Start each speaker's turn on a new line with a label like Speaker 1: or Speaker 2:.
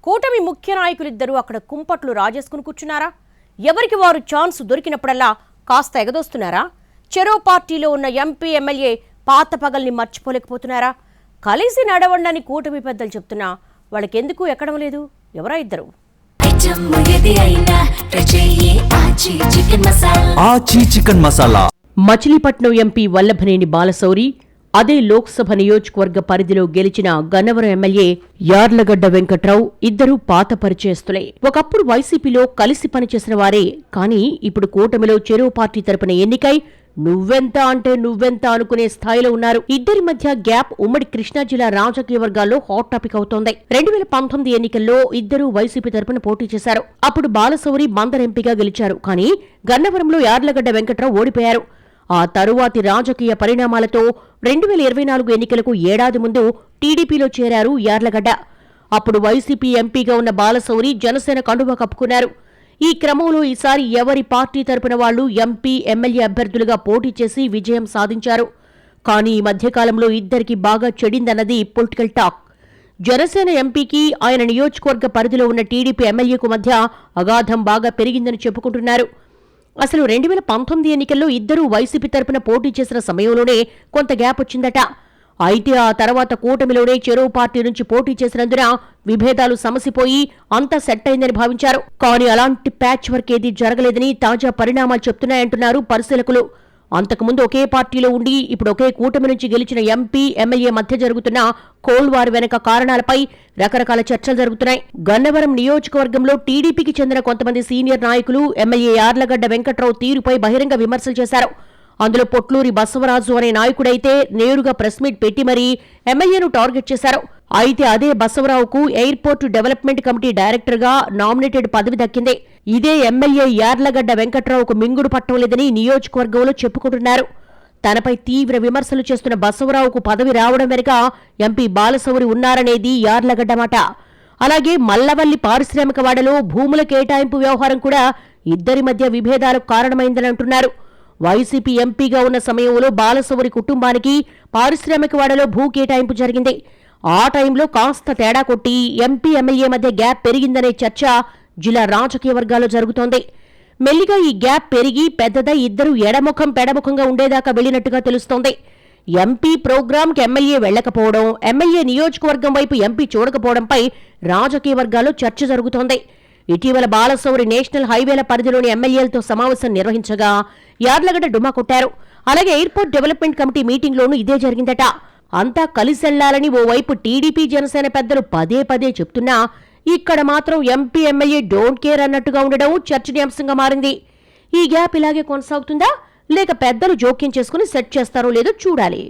Speaker 1: కూటమి ముఖ్య నాయకులిద్దరూ అక్కడ కుంపట్లు రాజేసుకుని కూర్చున్నారా? ఎవరికి వారు ఛాన్స్ దొరికినప్పుడల్లా కాస్త ఎగదోస్తున్నారా? చెరో పార్టీలో ఉన్న ఎంపీ ఎమ్మెల్యే పాత పగల్ని మర్చిపోలేకపోతున్నారా? కలిసి నడవండని కూటమి పెద్దలు చెప్తున్నా వాళ్ళకెందుకు ఎక్కడం లేదు? ఎవరా ఇద్దరు? మచిలీపట్నం ఎంపీ వల్లభనేని బాలశౌరి, అదే లోక్సభ నియోజకవర్గ పరిధిలో గెలిచిన గన్నవరం ఎమ్మెల్యే యార్లగడ్డ వెంకట్రావు ఇద్దరూ పాత పరిచయస్తులే. ఒకప్పుడు వైసీపీలో కలిసి పనిచేసిన వారే. కానీ ఇప్పుడు కూటమిలో చెరో పార్టీ తరపున ఎన్నికై నువ్వెంత అంటే నువ్వెంత అనుకునే స్థాయిలో ఉన్నారు. ఇద్దరి మధ్య గ్యాప్ ఉమ్మడి కృష్ణా జిల్లా రాజకీయ వర్గాల్లో హాట్ టాపిక్ అవుతోంది. 2019 ఎన్నికల్లో ఇద్దరూ వైసీపీ తరపున పోటీ చేశారు. అప్పుడు బాలశౌరి మందర్ ఎంపీగా గెలిచారు. కానీ గన్నవరంలో యార్లగడ్డ వెంకట్రావు ఓడిపోయారు. ఆ తరువాతి రాజకీయ పరిణామాలతో 2024 ఎన్నికలకు ఏడాది ముందు టీడీపీలో చేరారు యార్లగడ్డ. అప్పుడు వైసీపీ ఎంపీగా ఉన్న బాలశౌరి జనసేన కండువా కప్పుకున్నారు. ఈ క్రమంలో ఈసారి ఎవరి పార్టీ తరపున వాళ్లు ఎంపీ, ఎమ్మెల్యే అభ్యర్థులుగా పోటీ చేసి విజయం సాధించారు. కానీ ఈ మధ్యకాలంలో ఇద్దరికి బాగా చెడిందన్నది పొలిటికల్ టాక్. జనసేన ఎంపీకి ఆయన నియోజకవర్గ పరిధిలో ఉన్న టీడీపీ ఎమ్మెల్యేకు మధ్య అగాధం బాగా పెరిగిందని చెప్పుకుంటున్నారు. అసలు 2019 ఎన్నికల్లో ఇద్దరూ వైసీపీ తరపున పోటీ చేసిన సమయంలోనే కొంత గ్యాప్ వచ్చిందట. అయితే ఆ తర్వాత కూటమిలోనే చెరో పార్టీ నుంచి పోటీ చేసినందున విభేదాలు సమసిపోయి అంతా సెట్ అయిందని భావించారు. కానీ అలాంటి ప్యాచ్ వర్క్ ఏదీ జరగలేదని తాజా పరిణామాలు చెప్తున్నాయంటున్నారు పరిశీలకులు. అంతకుముందు ఒకే పార్టీలో ఉండి ఇప్పుడు ఒకే కూటమి నుంచి గెలిచిన ఎంపీ, ఎమ్మెల్యే మధ్య జరుగుతున్న కోల్డ్ వార్ వెనక కారణాలపై రకరకాల చర్చలు జరుగుతున్నాయి. గన్నవరం నియోజకవర్గంలో టీడీపీకి చెందిన కొంతమంది సీనియర్ నాయకులు ఎమ్మెల్యే యార్లగడ్డ వెంకట్రావు తీరుపై బహిరంగ విమర్శలు చేశారు. అందులో పొట్లూరి బసవరాజు అనే నాయకుడైతే నేరుగా ప్రెస్ మీట్ పెట్టి మరీ ఎమ్మెల్యేను టార్గెట్ చేశారు. అయితే అదే బసవరావుకు ఎయిర్పోర్టు డెవలప్మెంట్ కమిటీ డైరెక్టర్గా నామినేటెడ్ పదవి దక్కింది. ఇదే ఎమ్మెల్యే యార్లగడ్డ వెంకట్రావుకు మింగుడు పట్టం లేదని నియోజకవర్గంలో చెప్పుకుంటున్నారు. తనపై తీవ్ర విమర్శలు చేస్తున్న బసవరావుకు పదవి రావడం వెనుక ఎంపీ బాలశౌరి ఉన్నారనేది యార్లగడ్డ మాట. అలాగే మల్లవల్లి పారిశ్రామికవాడలో భూముల కేటాయింపు వ్యవహారం కూడా ఇద్దరి మధ్య విభేదాలకు కారణమైందని అంటున్నారు. వైసీపీ ఎంపీగా ఉన్న సమయంలో బాలశౌరి కుటుంబానికి పారిశ్రామికవాడలో భూ కేటాయింపు జరిగింది. ఆ టైంలో కాస్త తేడా కొట్టి ఎంపీ, ఎమ్మెల్యే మధ్య గ్యాప్ పెరిగిందనే చర్చ జిల్లా రాజకీయ వర్గాల్లో జరుగుతోంది. మెల్లిగా ఈ గ్యాప్ పెరిగి పెద్దదై ఇద్దరు ఎడముఖం పెడముఖంగా ఉండేదాకా వెళ్లినట్టుగా తెలుస్తోంది. ఎంపీ ప్రోగ్రాంకి ఎమ్మెల్యే వెళ్లకపోవడం, ఎమ్మెల్యే నియోజకవర్గం వైపు ఎంపీ చూడకపోవడంపై రాజకీయ వర్గాల్లో చర్చ జరుగుతోంది. ఇటీవల బాలశౌరి నేషనల్ హైవేల పరిధిలోని ఎమ్మెల్యేలతో సమావేశం నిర్వహించగా యార్లగడ్డ డుమా కొట్టారు. అలాగే ఎయిర్పోర్ట్ డెవలప్మెంట్ కమిటీ మీటింగ్లోనూ ఇదే జరిగిందట. అంతా కలిసెళ్లాలని ఓవైపు టీడీపీ, జనసేన పెద్దలు పదే పదే చెప్తున్నా ఇక్కడ మాత్రం ఎంపీ, ఎమ్మెల్యే డోంట్ కేర్ అన్నట్టుగా ఉండడం చర్చనీయాంశంగా మారింది. ఈ గ్యాప్ ఇలాగే కొనసాగుతుందా లేక పెద్దలు జోక్యం చేసుకుని సెట్ చేస్తారో లేదో చూడాలి.